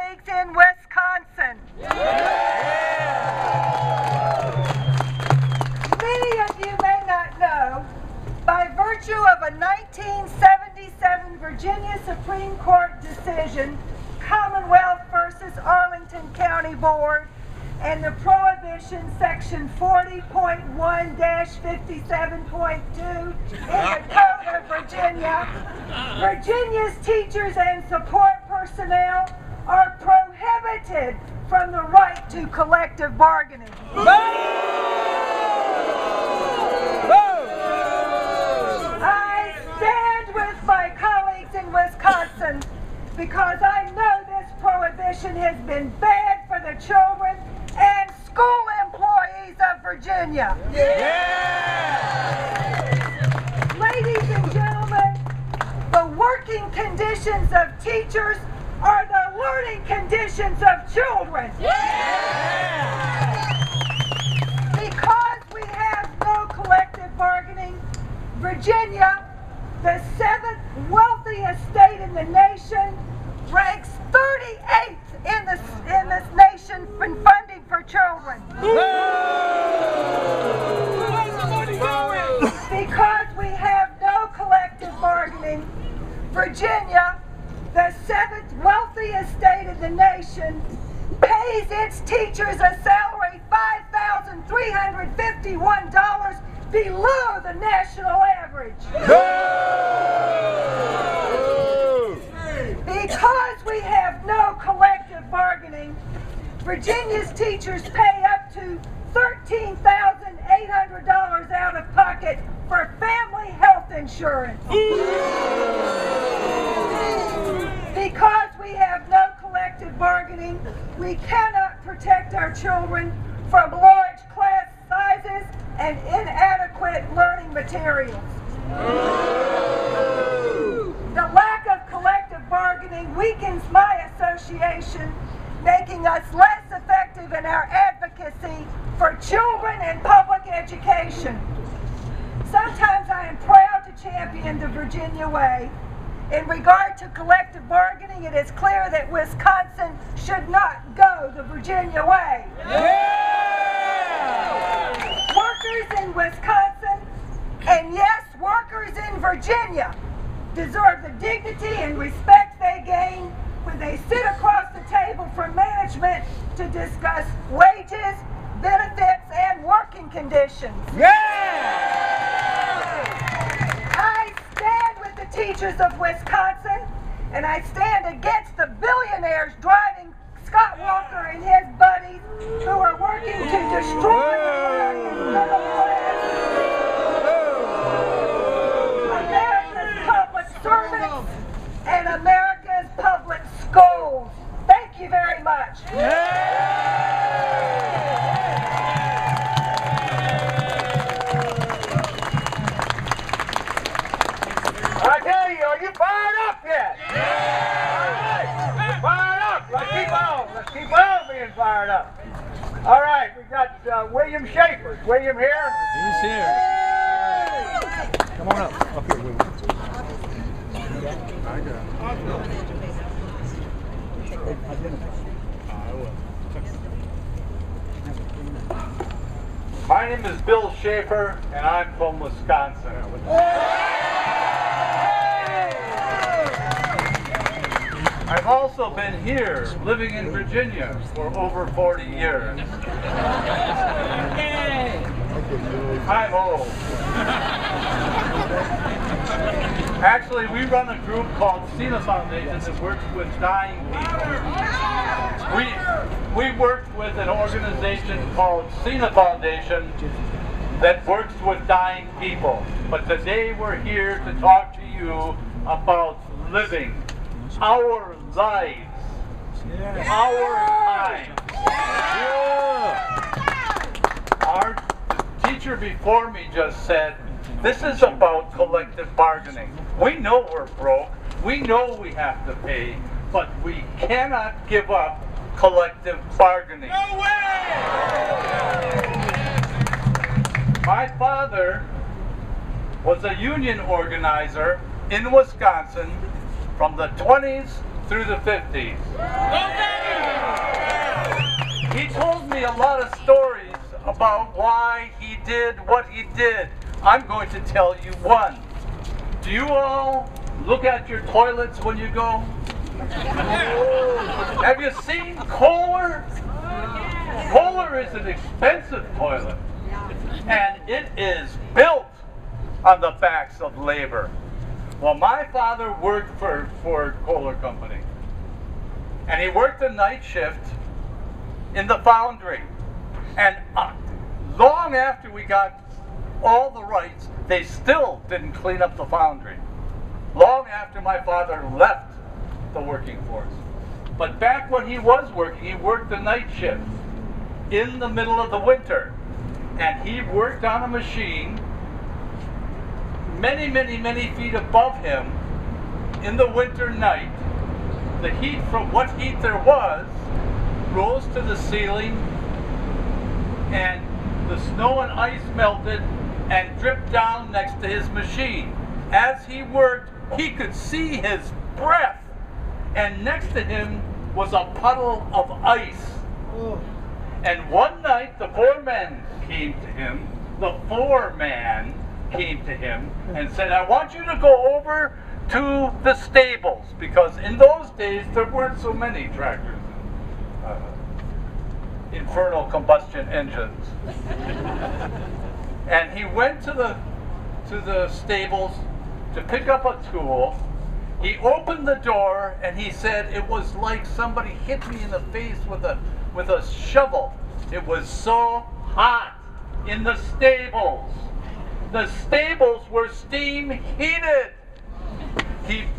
colleagues in Wisconsin. Many of you may not know, by virtue of a 1977 Virginia Supreme Court decision, Commonwealth versus Arlington County Board, and the Prohibition Section 40.1-57.2 in the Code of Virginia, Virginia's teachers and support personnel are prohibited from the right to collective bargaining. I stand with my colleagues in Wisconsin because I know this prohibition has been bad for the children and school employees of Virginia. Ladies and gentlemen, the working conditions of teachers are the learning conditions of children. Because we have no collective bargaining, Virginia, the 7th wealthiest state in the nation, ranks 38th in this nation in funding for children. Because we have no collective bargaining, Virginia, the 7th wealthiest state in the nation, pays its teachers a salary $5,351 below the national average. Because we have no collective bargaining, Virginia's teachers pay up to $13,800 out of pocket for family health insurance. Because we have no collective bargaining, we cannot protect our children from large class sizes and inadequate learning materials. The lack of collective bargaining weakens my association, making us less effective in our advocacy for children and public education. Sometimes I am proud to champion the Virginia way. In regard to collective bargaining, it is clear that Wisconsin should not go the Virginia way. Workers in Wisconsin, and yes, workers in Virginia, deserve the dignity and respect they gain when they sit across the table from management to discuss wages, benefits, and working conditions. I stand with the teachers of Wisconsin, and I stand against the billionaires driving Scott Walker and his buddies who are working to destroy America's middle class, America's public servants, and America's public schools. Thank you very much. I tell you, are you fired up yet? All right, we're fired up. Let's keep on being fired up. All right, we got William Schaefer. Is William here? He's here. Come on up here, William. My name is Bill Schaefer, and I'm from Wisconsin. I've also been here, living in Virginia, for over 40 years. I'm old. Actually, we run a group called Cena Foundation that works with dying people. We work with an organization called Cena Foundation that works with dying people. But today we're here to talk to you about living our lives, our time. Our teacher before me just said, this is about collective bargaining. We know we're broke, we know we have to pay, but we cannot give up collective bargaining. No way! My father was a union organizer in Wisconsin from the 20s through the 50s. about why he did what he did. I'm going to tell you one. Do you all look at your toilets when you go? Have you seen Kohler? Kohler is an expensive toilet, and it is built on the backs of labor. Well, my father worked for Kohler Company, and he worked a night shift in the foundry. And long after we got all the rights, they still didn't clean up the foundry. Long after my father left the working force. But back when he was working, he worked the night shift in the middle of the winter. And he worked on a machine many feet above him in the winter night. The heat, from what heat there was, rose to the ceiling, and the snow and ice melted and dripped down next to his machine. As he worked, he could see his breath, and next to him was a puddle of ice. And one night the foreman came to him, and said, I want you to go over to the stables, because in those days there weren't so many tractors, infernal combustion engines. And he went to the stables to pick up a tool. He opened the door and he said it was like somebody hit me in the face with a shovel. It was so hot in the stables. The stables were steam heated.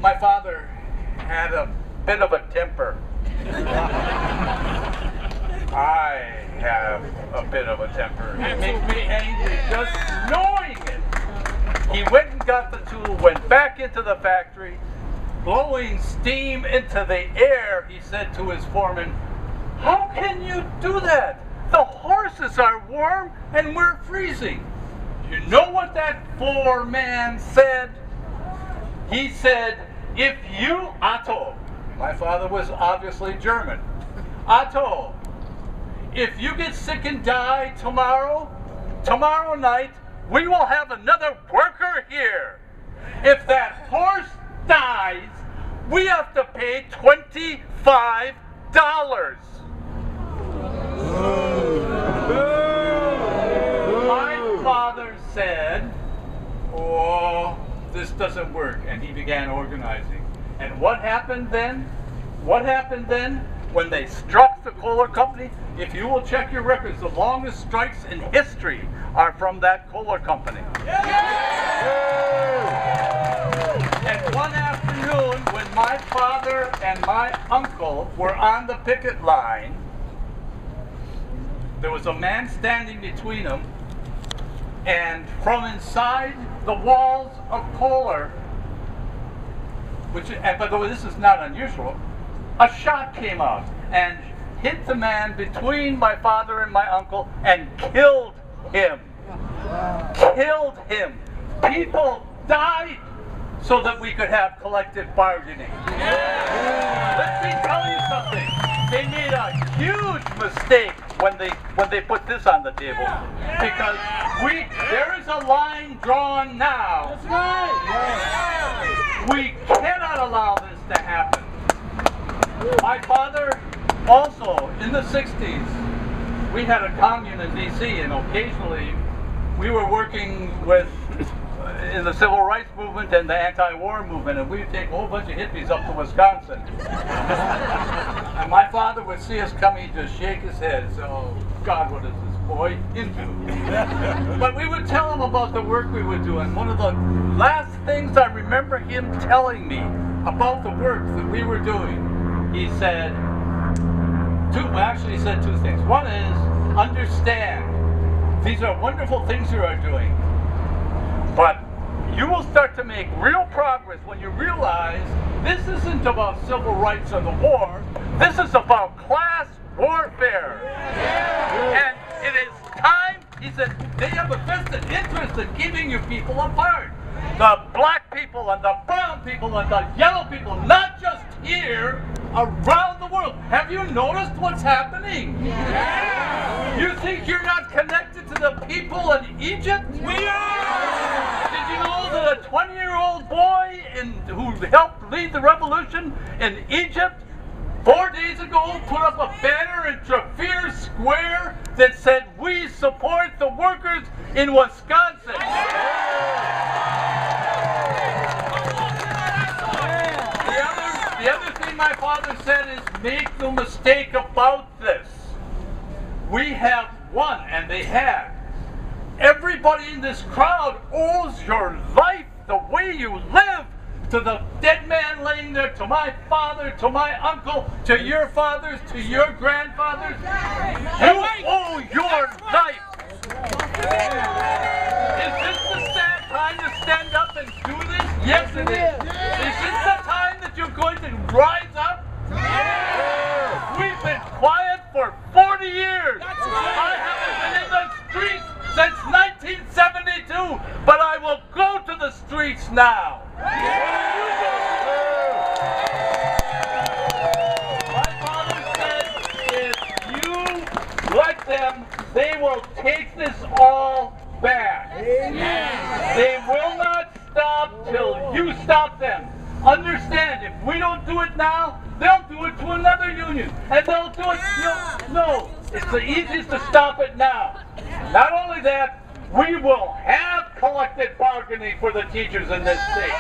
My father had a bit of a temper. I have a bit of a temper. It makes me angry just knowing it. He went and got the tool, went back into the factory, blowing steam into the air. He said to his foreman, how can you do that? The horses are warm and we're freezing. You know what that foreman said? He said, if you, Otto, my father was obviously German, Otto, if you get sick and die tomorrow night, we will have another worker here. If that horse dies, we have to pay $25. My father said, oh, this doesn't work, and he began organizing. And what happened then? When they struck the Kohler Company? If you will check your records, the longest strikes in history are from that Kohler Company. And one afternoon, when my father and my uncle were on the picket line, there was a man standing between them, and from inside the walls of Kohler, and by the way, this is not unusual, a shot came out and hit the man between my father and my uncle and killed him. Killed him. People died so that we could have collective bargaining. Let me tell you something. They made a huge mistake when they put this on the table, because there is a line drawn now. We cannot allow this to happen. My father also, in the 60s, we had a commune in D.C., and occasionally we were working in the civil rights movement and the anti-war movement, and we'd take a whole bunch of hippies up to Wisconsin. And my father would see us coming, he'd just shake his head, so, oh, God, what is this boy into? But we would tell him about the work we would do, and one of the last things I remember him telling me about the work that we were doing, he said, he said two things. One is, understand, these are wonderful things you are doing, but you will start to make real progress when you realize this isn't about civil rights or the war, this is about class warfare. And it is time, he said, they have a vested interest in keeping you people apart. The black people and the brown people and the yellow people, not just here, around the world. Have you noticed what's happening? You think you're not connected to the people in Egypt? We are! Did you know that a 20-year-old boy who helped lead the revolution in Egypt 4 days ago put up a banner in Trafalgar Square that said, "We support the workers in Wisconsin"? The other thing my father said is, make no mistake about this. We have won, and they have. Everybody in this crowd owes your life, the way you live, to the dead man laying there, to my father, to my uncle, to your fathers, to your grandfathers. You owe your life. Is this the sad time to stand up and do this? Yes, it is. Is this the time that you're going to rise up? We've been quiet for 40 years. I haven't been in the streets since 1972, but I will go to the streets now. My father said, if you let them, they will take this all back. They will not stop till you stop them. Understand, if we don't do it now, they'll do it to another union. And they'll do it, no, it's the easiest to stop it now. Not only that, we will have collective bargaining for the teachers in this state.